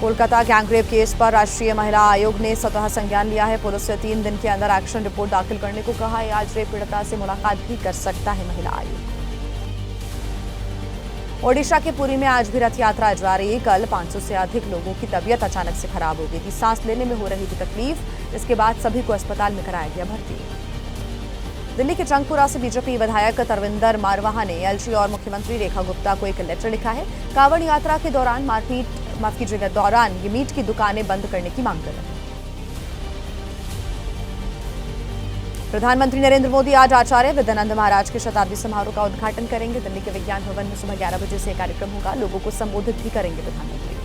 Kolkata gangrape case पर राष्ट्रीय महिला आयोग ने स्वतः संज्ञान लिया है। पुलिस से 3 दिन के अंदर एक्शन रिपोर्ट दाखिल करने को कहा है। आज रेप पीड़िता से मुलाकात भी कर सकता है महिला आयोग। ओडिशा के पुरी में आज भी रथ यात्रा जारी। कल 500 से अधिक लोगों की तबीयत अचानक से खराब हो गई थी। सांस लेने में हो रही थी तकलीफ। इसके बाद सभी को अस्पताल में कराया गया भर्ती। दिल्ली के जंगपुरा से बीजेपी विधायक तरविंदर मारवाहा ने एलजी और मुख्यमंत्री रेखा गुप्ता को एक लेटर लिखा है। कांवड़ यात्रा के दौरान ये मीट की दुकानें बंद करने की मांग कर रहे हैं। प्रधानमंत्री नरेंद्र मोदी आज आचार्य विद्यानंद महाराज के शताब्दी समारोह का उद्घाटन करेंगे। दिल्ली के विज्ञान भवन में सुबह 11 बजे से कार्यक्रम होगा। लोगों को संबोधित भी करेंगे प्रधानमंत्री।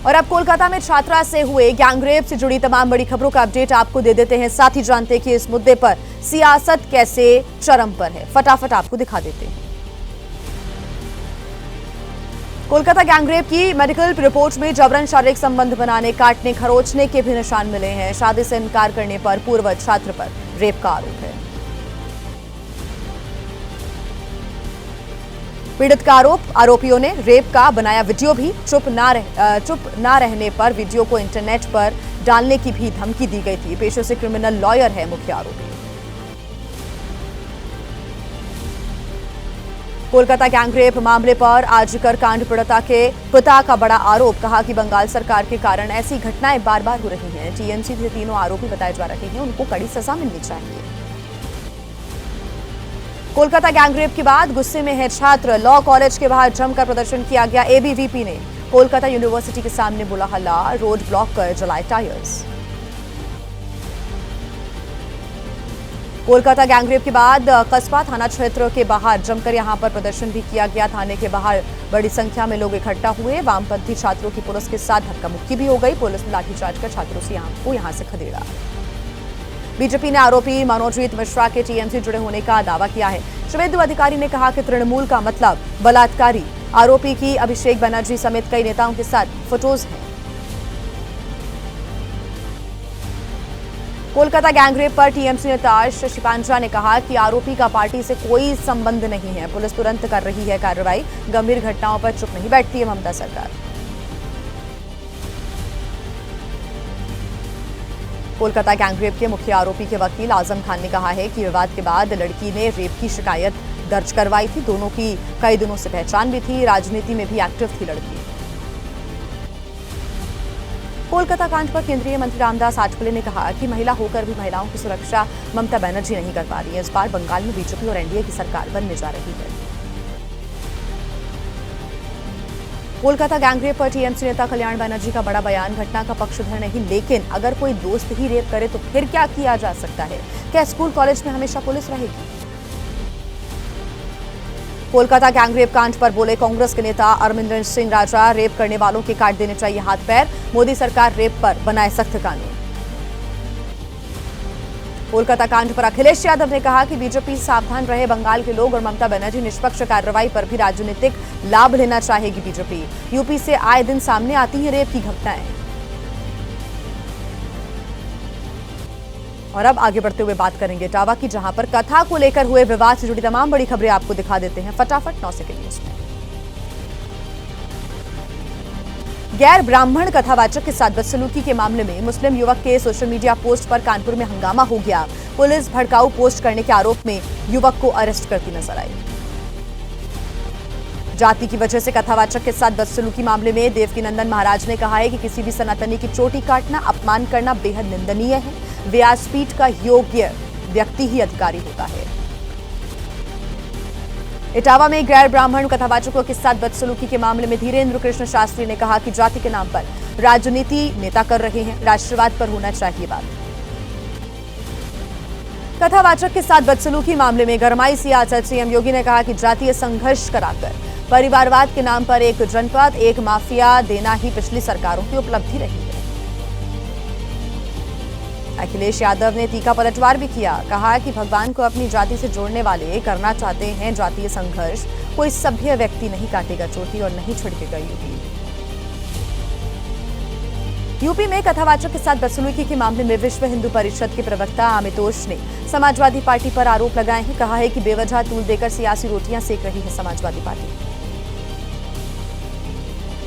और अब कोलकाता में छात्रा से हुए गैंगरेप से जुड़ी तमाम बड़ी खबरों का अपडेट आपको दे देते हैं। साथ ही जानते हैं कि इस मुद्दे पर सियासत कैसे चरम पर है। फटाफट आपको दिखा देते हैं। कोलकाता गैंगरेप की मेडिकल रिपोर्ट में जबरन शारीरिक संबंध बनाने, काटने, खरोचने के भी निशान मिले हैं। शादी से इनकार करने पर पूर्व छात्र पर रेप का आरोप है। पीड़ित का आरोपियों ने रेप का बनाया वीडियो भी। चुप ना रहने पर वीडियो को इंटरनेट पर डालने की भी धमकी दी गई थी। पेशे से क्रिमिनल लॉयर है मुख्य आरोपी। कोलकाता गैंगरेप मामले पर आजकर कांड पीड़िता के पिता का बड़ा आरोप। कहा कि बंगाल सरकार के कारण ऐसी घटनाएं बार बार हो रही हैं। टीएमसी से तीनों आरोपी बताए जा रहे हैं, उनको कड़ी सजा मिलनी चाहिए। कोलकाता गैंगरेप के बाद गुस्से में है छात्र। लॉ कॉलेज के बाहर जमकर प्रदर्शन किया गया। एबीवीपी ने कोलकाता यूनिवर्सिटी के सामने बोला हल्ला, रोड ब्लॉक कर जलाए टायर्स। कोलकाता गैंगरेप के बाद कस्बा थाना क्षेत्र के बाहर जमकर यहां पर प्रदर्शन भी किया गया। थाने के बाहर बड़ी संख्या में लोग इकट्ठा हुए। वामपंथी छात्रों की पुलिस के साथ धक्का मुक्की भी हो गई। पुलिस ने लाठीचार्ज कर छात्रों से यहां से खदेड़ा। बीजेपी ने आरोपी मनोजीत मिश्रा के टीएमसी जुड़े होने का दावा किया है। शुभेंदु अधिकारी ने कहा कि तृणमूल का मतलब बलात्कारी। आरोपी की अभिषेक बनर्जी समेत कई नेताओं के साथ फोटोज हैं। कोलकाता गैंगरेप पर टीएमसी नेता शशि पांड्या ने कहा कि आरोपी का पार्टी से कोई संबंध नहीं है। पुलिस तुरंत कर रही है कार्रवाई। गंभीर घटनाओं पर चुप नहीं बैठती है ममता सरकार। कोलकाता गैंगरेप के मुख्य आरोपी के वकील आजम खान ने कहा है कि विवाद के बाद लड़की ने रेप की शिकायत दर्ज करवाई थी। दोनों की कई दिनों से पहचान भी थी। राजनीति में भी एक्टिव थी लड़की। कोलकाता कांड पर केंद्रीय मंत्री रामदास आठवले ने कहा कि महिला होकर भी महिलाओं की सुरक्षा ममता बनर्जी नहीं कर पा रही है। इस बार बंगाल में बीजेपी और एनडीए की सरकार बनने जा रही है। कोलकाता गैंगरेप पर टीएमसी नेता कल्याण बनर्जी का बड़ा बयान। घटना का पक्षधर नहीं, लेकिन अगर कोई दोस्त ही रेप करे तो फिर क्या किया जा सकता है? क्या स्कूल कॉलेज में हमेशा पुलिस रहेगी? कोलकाता गैंगरेप कांड पर बोले कांग्रेस के नेता अरविंदर सिंह राजा। रेप करने वालों के काट देने चाहिए हाथ पैर। मोदी सरकार रेप पर बनाए सख्त कानून। कोलकाता कांड पर अखिलेश यादव ने कहा कि बीजेपी सावधान रहे। बंगाल के लोग और ममता बनर्जी निष्पक्ष कार्रवाई पर भी राजनीतिक लाभ लेना चाहेगी बीजेपी। यूपी से आए दिन सामने आती हैं रेप की घटनाएं। और अब आगे बढ़ते हुए बात करेंगे इटावा की, जहां पर कथा को लेकर हुए विवाद से जुड़ी तमाम बड़ी खबरें आपको दिखा देते हैं फटाफट 9 सेकंड न्यूज में। गैर ब्राह्मण कथावाचक के साथ बदसलूकी के मामले में मुस्लिम युवक के सोशल मीडिया पोस्ट पर कानपुर में हंगामा हो गया। पुलिस भड़काऊ पोस्ट करने के आरोप में युवक को अरेस्ट करती नजर आई। जाति की वजह से कथावाचक के साथ बदसलूकी मामले में देवकीनंदन महाराज ने कहा है कि किसी भी सनातनी की चोटी काटना, अपमान करना बेहद निंदनीय है। व्यासपीठ का योग्य व्यक्ति ही अधिकारी होता है। इटावा में गैर ब्राह्मण कथावाचकों के साथ बदसलूकी के मामले में धीरेन्द्र कृष्ण शास्त्री ने कहा कि जाति के नाम पर राजनीति नेता कर रहे हैं। राष्ट्रवाद पर होना चाहिए बात। कथावाचक के साथ बदसलूकी मामले में गरमाई सियासत। सीएम योगी ने कहा कि जातीय संघर्ष कराकर परिवारवाद के नाम पर एक जनपद, एक माफिया देना ही पिछली सरकारों की उपलब्धि रही है। अखिलेश यादव ने तीखा पलटवार भी किया। कहा कि भगवान को अपनी जाति से जोड़ने वाले करना चाहते हैं जातीय संघर्ष। कोई सभ्य व्यक्ति नहीं काटेगा चोटी और नहीं छिड़केगा यूपी। यूपी में कथावाचक के साथ बदसलूकी के मामले में विश्व हिंदू परिषद के प्रवक्ता आमितोष ने समाजवादी पार्टी पर आरोप लगाए हैं। कहा है कि बेवजह तूल देकर सियासी रोटियां सेक रही है समाजवादी पार्टी।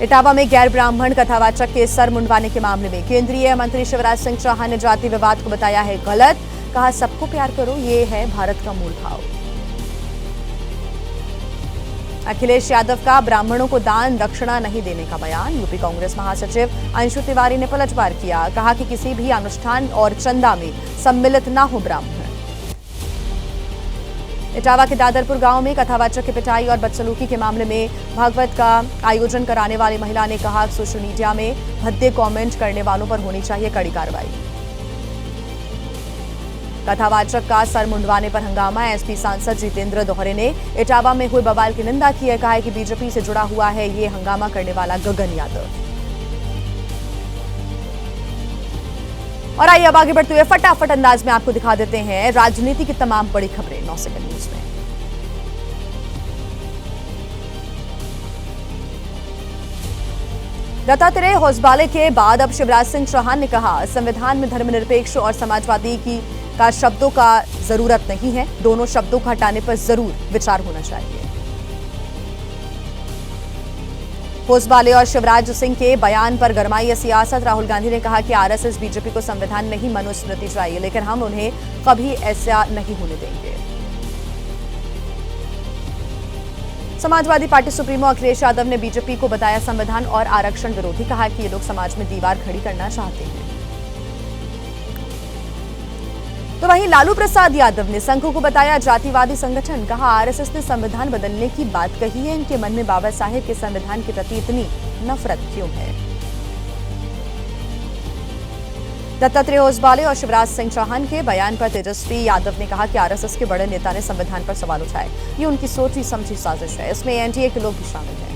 इटावा में गैर ब्राह्मण कथावाचक के सर मुंडवाने के मामले में केंद्रीय मंत्री शिवराज सिंह चौहान ने जाति विवाद को बताया है गलत। कहा सबको प्यार करो, ये है भारत का मूल भाव। अखिलेश यादव का ब्राह्मणों को दान दक्षिणा नहीं देने का बयान। यूपी कांग्रेस महासचिव अंशु तिवारी ने पलटवार किया। कहा कि किसी भी अनुष्ठान और चंदा में सम्मिलित न हो ब्राह्मण। इटावा के दादरपुर गांव में कथावाचक की पिटाई और बदसलूकी के मामले में भागवत का आयोजन कराने वाली महिला ने कहा सोशल मीडिया में भद्दे कमेंट करने वालों पर होनी चाहिए कड़ी कार्रवाई। कथावाचक का सर मुंडवाने पर हंगामा। एसपी सांसद जितेंद्र दोहरे ने इटावा में हुए बवाल की निंदा की है। कहा है कि बीजेपी से जुड़ा हुआ है ये हंगामा करने वाला गगन यादव। और आइए अब आगे बढ़ते हुए फटाफट अंदाज में आपको दिखा देते हैं राजनीति की तमाम बड़ी खबरें 9 सेकंड न्यूज में। दत्तात्रेय होसबाले के बाद अब शिवराज सिंह चौहान ने कहा संविधान में धर्मनिरपेक्ष और समाजवादी का शब्दों का जरूरत नहीं है। दोनों शब्दों को हटाने पर जरूर विचार होना चाहिए। होसबाले और शिवराज सिंह के बयान पर गरमाई सियासत। राहुल गांधी ने कहा कि आरएसएस बीजेपी को संविधान नहीं मनुस्मृति चाहिए, लेकिन हम उन्हें कभी ऐसा नहीं होने देंगे। समाजवादी पार्टी सुप्रीमो अखिलेश यादव ने बीजेपी को बताया संविधान और आरक्षण विरोधी। कहा कि ये लोग समाज में दीवार खड़ी करना चाहते हैं। तो वहीं लालू प्रसाद यादव ने संघ को बताया जातिवादी संगठन। कहा आरएसएस ने संविधान बदलने की बात कही है, इनके मन में बाबा साहेब के संविधान के प्रति इतनी नफरत क्यों है। दत्तात्रेय होसबाले और शिवराज सिंह चौहान के बयान पर तेजस्वी यादव ने कहा कि आरएसएस के बड़े नेता ने संविधान पर सवाल उठाए। ये उनकी सोची समझी साजिश है, इसमें एनडीए के लोग भी शामिल हैं।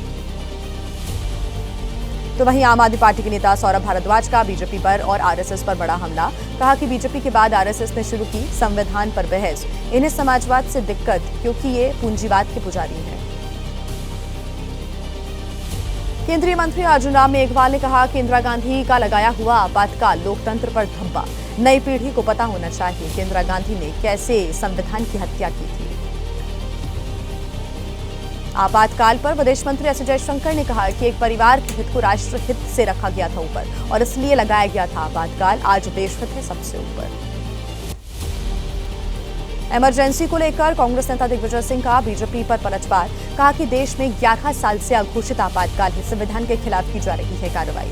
तो वहीं आम आदमी पार्टी के नेता सौरभ भारद्वाज का बीजेपी पर और आरएसएस पर बड़ा हमला। कहा कि बीजेपी के बाद आरएसएस ने शुरू की संविधान पर बहस। इन्हें समाजवाद से दिक्कत क्योंकि ये पूंजीवाद के पुजारी हैं। केंद्रीय मंत्री अर्जुन राम मेघवाल ने कहा कि इंदिरा गांधी का लगाया हुआ आपातकाल लोकतंत्र पर धब्बा। नई पीढ़ी को पता होना चाहिए कि इंदिरा गांधी ने कैसे संविधान की हत्या की थी। आपातकाल पर विदेश मंत्री एस जयशंकर ने कहा कि एक परिवार के हित को राष्ट्र हित से रखा गया था ऊपर और इसलिए लगाया गया था आपातकाल। आज देश हित है सबसे ऊपर। इमरजेंसी को लेकर कांग्रेस नेता दिग्विजय सिंह का बीजेपी पर पलटवार। कहा कि देश में 11 साल से अघोषित आपातकाल ही संविधान के खिलाफ की जा रही है कार्रवाई।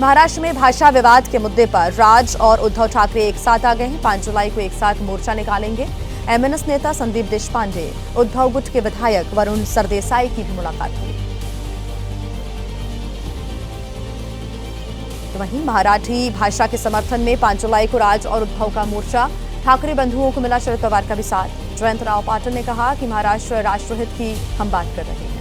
महाराष्ट्र में भाषा विवाद के मुद्दे पर राज और उद्धव ठाकरे एक साथ आ गए हैं। 5 जुलाई को एक साथ मोर्चा निकालेंगे। एमएनएस नेता संदीप देशपांडे, उद्धव गुट के विधायक वरुण सरदेसाई की भी मुलाकात हुई। तो वहीं मराठी भाषा के समर्थन में 5 जुलाई को राज और उद्धव का मोर्चा। ठाकरे बंधुओं को मिला शरद पवार का भी साथ। जयंतराव पाटिल ने कहा कि महाराष्ट्र राष्ट्रहित की हम बात कर रहे हैं।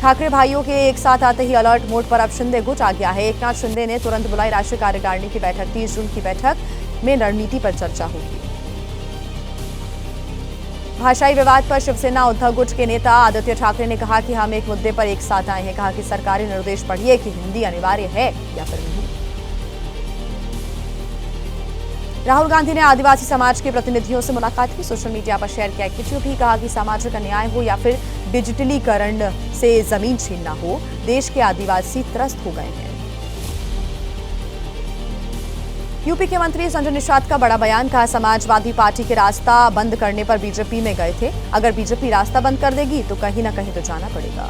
ठाकरे भाइयों के एक साथ आते ही अलर्ट मोड पर अब शिंदे गुट आ गया है। एकनाथ शिंदे ने तुरंत बुलाई राष्ट्रीय कार्यकारिणी की बैठक। 30 जून की बैठक में रणनीति पर चर्चा होगी। भाषाई विवाद पर शिवसेना उद्धव गुट के नेता आदित्य ठाकरे ने कहा कि हम एक मुद्दे पर एक साथ आए हैं। कहा कि सरकारी निर्देश पढ़िए कि हिंदी अनिवार्य है या फिर नहीं। राहुल गांधी ने आदिवासी समाज के प्रतिनिधियों से मुलाकात की। सोशल मीडिया पर शेयर किया वीडियो भी। कहा कि सामाजिक अन्याय हो या फिर डिजिटलीकरण से जमीन छीनना हो, देश के आदिवासी त्रस्त हो गए हैं। यूपी के मंत्री संजय निषाद का बड़ा बयान। कहा समाजवादी पार्टी के रास्ता बंद करने पर बीजेपी में गए थे। अगर बीजेपी रास्ता बंद कर देगी तो कहीं ना कहीं तो जाना पड़ेगा।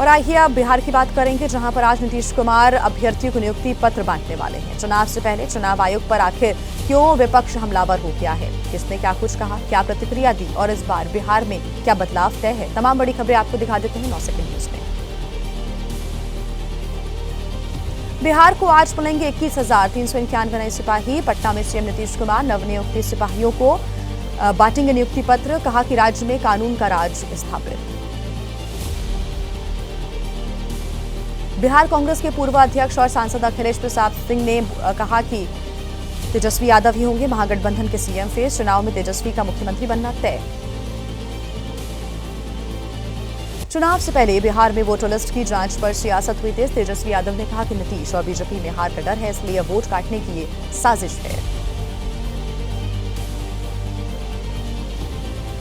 और आइए अब बिहार की बात करेंगे, जहां पर आज नीतीश कुमार अभ्यर्थियों को नियुक्ति पत्र बांटने वाले हैं। चुनाव से पहले चुनाव आयोग पर आखिर क्यों विपक्ष हमलावर हो गया है, किसने क्या कुछ कहा, क्या प्रतिक्रिया दी और इस बार बिहार में क्या बदलाव तय है, तमाम बड़ी खबरें आपको दिखा देते हैं 9 सेकंड न्यूज में। बिहार को आज मिलेंगे 21,391 नए सिपाही। पटना में सीएम नीतीश कुमार नवनियुक्त सिपाहियों को बांटेंगे नियुक्ति पत्र। कहा कि राज्य में कानून का राज स्थापित। बिहार कांग्रेस के पूर्व अध्यक्ष और सांसद अखिलेश प्रसाद सिंह ने कहा कि तेजस्वी यादव ही होंगे महागठबंधन के सीएम। फेस चुनाव में तेजस्वी का मुख्यमंत्री बनना तय। चुनाव से पहले बिहार में वोटर लिस्ट की जांच पर सियासत हुई तेज। तेजस्वी यादव ने कहा कि नीतीश और बीजेपी में हार का डर है, इसलिए वोट काटने की ये साजिश है।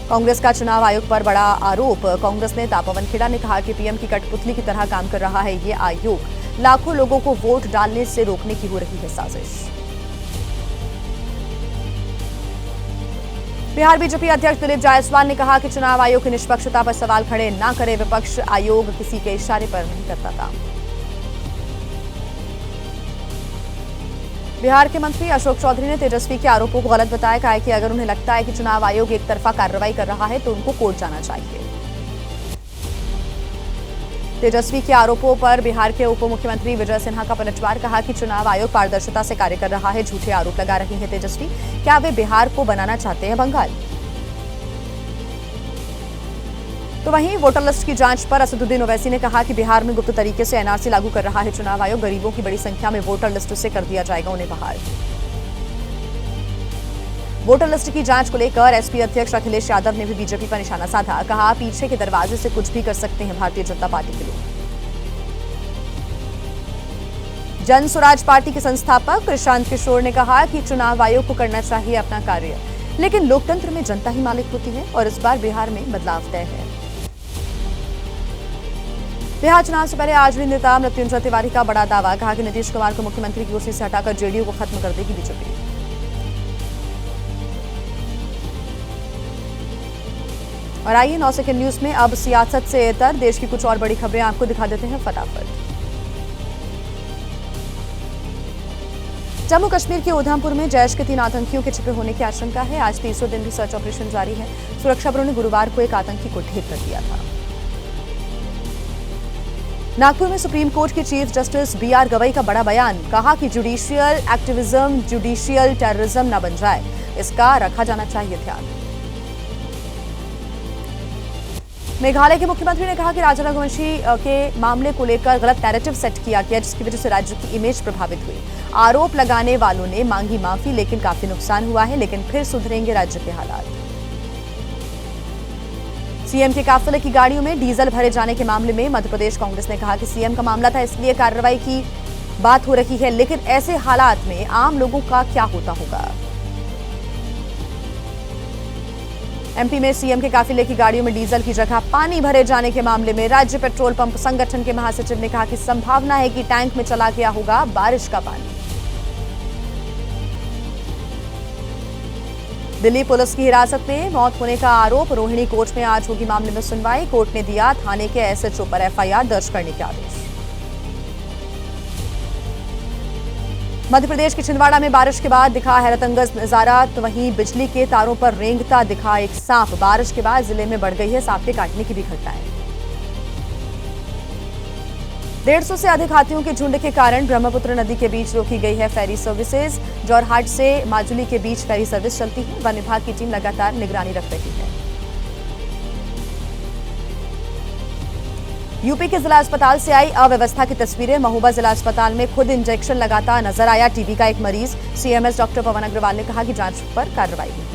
कांग्रेस का चुनाव आयोग पर बड़ा आरोप। कांग्रेस नेता पवन खेड़ा ने कहा कि पीएम की कठपुतली की तरह काम कर रहा है ये आयोग। लाखों लोगों को वोट डालने से रोकने की हो रही है साजिश। बिहार बीजेपी अध्यक्ष दिलीप जायसवाल ने कहा कि चुनाव आयोग की निष्पक्षता पर सवाल खड़े न करे विपक्ष। आयोग किसी के इशारे पर नहीं करता काम। बिहार के मंत्री अशोक चौधरी ने तेजस्वी के आरोपों को गलत बताया। कहा कि अगर उन्हें लगता है कि चुनाव आयोग एक तरफा कार्रवाई कर रहा है तो उनको कोर्ट जाना चाहिए। तेजस्वी के आरोपों पर बिहार के उप मुख्यमंत्री विजय सिन्हा का पलटवार। कहा कि चुनाव आयोग पारदर्शिता से कार्य कर रहा है। झूठे आरोप लगा रही है तेजस्वी। क्या वे बिहार को बनाना चाहते हैं बंगाल? तो वहीं वोटर लिस्ट की जांच पर असदुद्दीन ओवैसी ने कहा कि बिहार में गुप्त तरीके से एनआरसी लागू कर रहा है चुनाव आयोग। गरीबों की बड़ी संख्या में वोटर लिस्ट से कर दिया जाएगा उन्हें बाहर। वोटर लिस्ट की जांच को लेकर एसपी अध्यक्ष अखिलेश यादव ने भी बीजेपी पर निशाना साधा। कहा पीछे के दरवाजे से कुछ भी कर सकते हैं भारतीय जनता पार्टी के लोग। जन स्वराज पार्टी के संस्थापक प्रशांत किशोर ने कहा कि चुनाव आयोग को करना चाहिए अपना कार्य, लेकिन लोकतंत्र में जनता ही मालिक होती है और इस बार बिहार में बदलाव तय है। बिहार चुनाव से पहले आरजेडी नेता मृत्युंजय तिवारी का बड़ा दावा। कहा कि नीतीश कुमार को मुख्यमंत्री की कुर्सी से हटाकर जेडीयू को खत्म कर देगी बीजेपी। और आइए 9 सेकंड न्यूज में अब सियासत से इतर देश की कुछ और बड़ी खबरें आपको दिखा देते हैं फटाफट। जम्मू कश्मीर के उधमपुर में जैश के 3 आतंकियों के छिपे होने की आशंका है। आज तीसरे दिन भी सर्च ऑपरेशन जारी है। सुरक्षा बलों ने गुरुवार को एक आतंकी को ढेर कर दिया था। नागपुर में सुप्रीम कोर्ट के चीफ जस्टिस बीआर गवई का बड़ा बयान। कहा कि जुडिशियल एक्टिविज्म जुडिशियल टेररिज्म न बन जाए, इसका रखा जाना चाहिए ध्यान। मेघालय के मुख्यमंत्री ने कहा कि राजा रघुवंशी के मामले को लेकर गलत नैरेटिव सेट किया गया, जिसकी वजह से राज्य की इमेज प्रभावित हुई। आरोप लगाने वालों ने मांगी माफी, लेकिन काफी नुकसान हुआ है, लेकिन फिर सुधरेंगे राज्य के हालात। सीएम के काफिले की गाड़ियों में डीजल भरे जाने के मामले में मध्य प्रदेश कांग्रेस ने कहा कि सीएम का मामला था, इसलिए कार्रवाई की बात हो रही है, लेकिन ऐसे हालात में आम लोगों का क्या होता होगा। एमपी में सीएम के काफिले की गाड़ियों में डीजल की जगह पानी भरे जाने के मामले में राज्य पेट्रोल पंप संगठन के महासचिव ने कहा कि संभावना है कि टैंक में चला गया होगा बारिश का पानी। दिल्ली पुलिस की हिरासत में मौत होने का आरोप। रोहिणी कोर्ट में आज होगी मामले में सुनवाई। कोर्ट ने दिया थाने के एसएचओ पर एफआईआर दर्ज करने के आदेश। मध्य प्रदेश के छिंदवाड़ा में बारिश के बाद दिखा हैरतअंगेज नजारा। तो वहीं बिजली के तारों पर रेंगता दिखा एक सांप। बारिश के बाद जिले में बढ़ गई है सांप के काटने की भी घटनाएं। 150 से अधिक हाथियों के झुंड के कारण ब्रह्मपुत्र नदी के बीच रोकी गई है फेरी सर्विसेज। जोरहाट से माजुली के बीच फेरी सर्विस चलती है। वन विभाग की टीम लगातार निगरानी रख रही है। यूपी के जिला अस्पताल से आई अव्यवस्था की तस्वीरें। महोबा जिला अस्पताल में खुद इंजेक्शन लगाता नजर आया टीबी का एक मरीज। सीएमएस डॉक्टर पवन अग्रवाल ने कहा कि जांच पर कार्रवाई होगी।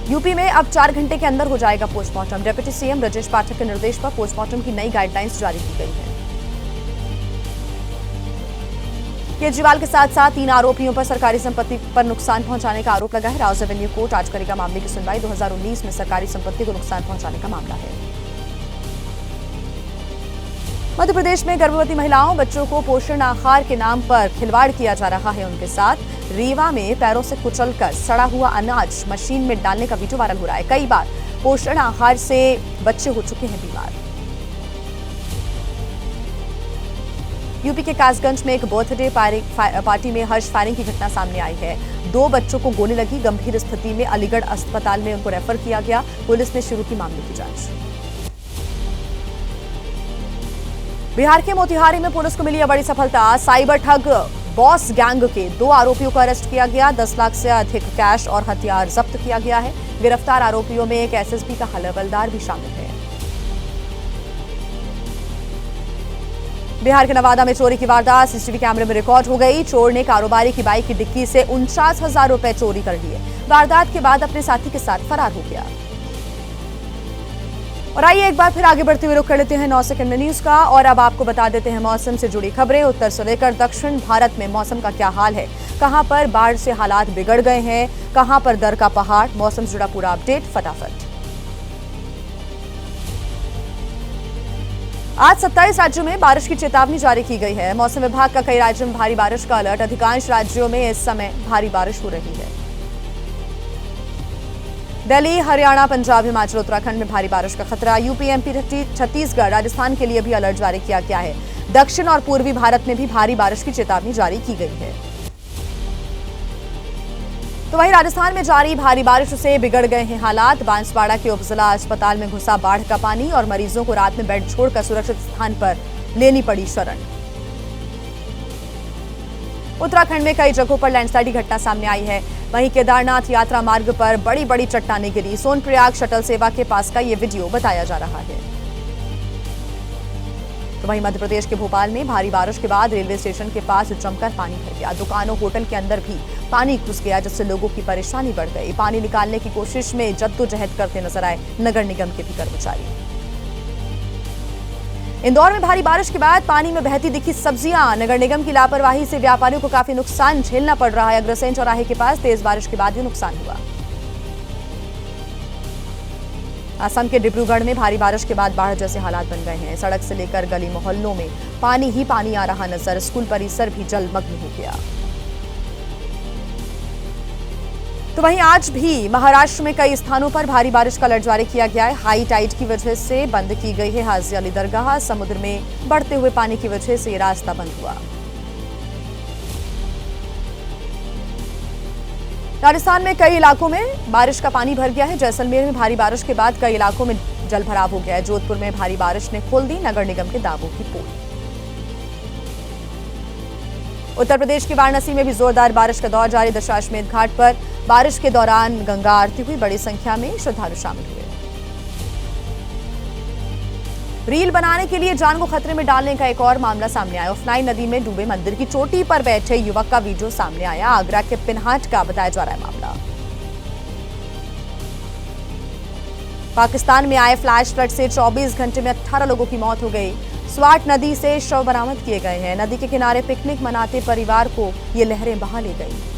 यूपी में अब 4 घंटे के अंदर हो जाएगा postmortem. Deputy CM Brajesh Pathak के निर्देश पर पोस्टमार्टम की नई गाइडलाइंस जारी की गई है। केजरीवाल के साथ साथ 3 आरोपियों पर सरकारी संपत्ति पर नुकसान पहुंचाने का आरोप लगा है। राउस एवेन्यू कोर्ट आज करेगा मामले की सुनवाई। 2019 में सरकारी संपत्ति को नुकसान पहुंचाने का मामला है। मध्य प्रदेश में गर्भवती महिलाओं बच्चों को पोषण आहार के नाम पर खिलवाड़ किया जा रहा है उनके साथ। रीवा में पैरों से कुचलकर सड़ा हुआ अनाज मशीन में डालने का वीडियो वायरल हो रहा है। कई बार पोषण आहार से बच्चे हो चुके हैं बीमार। यूपी के कासगंज में एक बर्थडे पार्टी में हर्ष फायरिंग की घटना सामने आई है। 2 बच्चों को गोली लगी। गंभीर स्थिति में अलीगढ़ अस्पताल में उनको रेफर किया गया। पुलिस ने शुरू की मामले की जांच। बिहार के मोतिहारी में पुलिस को मिली बड़ी सफलता। साइबर ठग बॉस गैंग के 2 आरोपियों को अरेस्ट किया गया। 10 लाख से अधिक कैश और हथियार जब्त किया गया है। गिरफ्तार आरोपियों में एक एसएसबी का हवलदार भी शामिल है। बिहार के नवादा में चोरी की वारदात सीसीटीवी कैमरे में रिकॉर्ड हो गई। चोर ने कारोबारी की बाइक की डिक्की से 49,000 रुपए चोरी कर लिए। वारदात के बाद अपने साथी के साथ फरार हो गया। और आइए एक बार फिर आगे बढ़ते हुए रुख कर लेते हैं 9 सेकंड में न्यूज का। और अब आपको बता देते हैं मौसम से जुड़ी खबरें। उत्तर से लेकर दक्षिण भारत में मौसम का क्या हाल है, कहां पर बाढ़ से हालात बिगड़ गए हैं, कहां पर दर का पहाड़। मौसम से जुड़ा पूरा अपडेट फटाफट। आज 27 राज्यों में बारिश की चेतावनी जारी की गई है। मौसम विभाग का कई राज्यों में भारी बारिश का अलर्ट। अधिकांश राज्यों में इस समय भारी बारिश हो रही है। दिल्ली, हरियाणा, पंजाब, हिमाचल, उत्तराखंड में भारी बारिश का खतरा। यूपी, एमपी, छत्तीसगढ़, राजस्थान के लिए भी अलर्ट जारी किया गया है। दक्षिण और पूर्वी भारत में भी भारी बारिश की चेतावनी जारी की गई है। तो वहीं राजस्थान में जारी भारी बारिश से बिगड़ गए हैं हालात। बांसवाड़ा के उपजिला अस्पताल में घुसा बाढ़ का पानी और मरीजों को रात में बेड छोड़कर सुरक्षित स्थान पर लेनी पड़ी शरण। उत्तराखंड में कई जगहों पर लैंडस्लाइड की घटना सामने आई है। वहीं केदारनाथ यात्रा मार्ग पर बड़ी बड़ी चट्टानें गिरी। सोनप्रयाग शटल सेवा के पास का ये वीडियो बताया जा रहा है। तो वहीं मध्य प्रदेश के भोपाल में भारी बारिश के बाद रेलवे स्टेशन के पास जमकर पानी भर गया। दुकानों, होटल के अंदर भी पानी घुस गया, जिससे लोगों की परेशानी बढ़ गई। पानी निकालने की कोशिश में जद्दोजहद करते नजर आए नगर निगम के भी कर्मचारी। इंदौर में भारी बारिश के बाद पानी में बहती दिखी सब्जियां। नगर निगम की लापरवाही से व्यापारियों को काफी नुकसान झेलना पड़ रहा है। अग्रसेन चौराहे के पास तेज बारिश के बाद ये नुकसान हुआ। असम के डिब्रूगढ़ में भारी बारिश के बाद बाढ़ जैसे हालात बन गए हैं। सड़क से लेकर गली मोहल्लों में पानी ही पानी आ रहा नजर। स्कूल परिसर भी जलमग्न हो गया। तो वहीं आज भी महाराष्ट्र में कई स्थानों पर भारी बारिश का अलर्ट जारी किया गया है। हाई टाइड की वजह से बंद की गई है हाजी अली दरगाह। समुद्र में बढ़ते हुए पानी की वजह से रास्ता बंद हुआ। राजस्थान में कई इलाकों में बारिश का पानी भर गया है। जैसलमेर में भारी बारिश के बाद कई इलाकों में जलभराव हो गया है। जोधपुर में भारी बारिश ने खोल दी नगर निगम के दावों की पोल। उत्तर प्रदेश के वाराणसी में भी जोरदार बारिश का दौर जारी। दशाश्वमेध घाट पर बारिश के दौरान गंगा आरती हुई। बड़ी संख्या में श्रद्धालु शामिल हुए। रील बनाने के लिए जान को खतरे में डालने का एक और मामला सामने आया। उफनाई नदी में डूबे मंदिर की चोटी पर बैठे युवक का वीडियो सामने आया। आगरा के पिनहाट का बताया जा रहा है मामला। पाकिस्तान में आए फ्लैश फ्लड से 24 घंटे में 18 लोगों की मौत हो गई। स्वाट नदी से शव बरामद किए गए हैं। नदी के किनारे पिकनिक मनाते परिवार को ये लहरें बहा ले गई।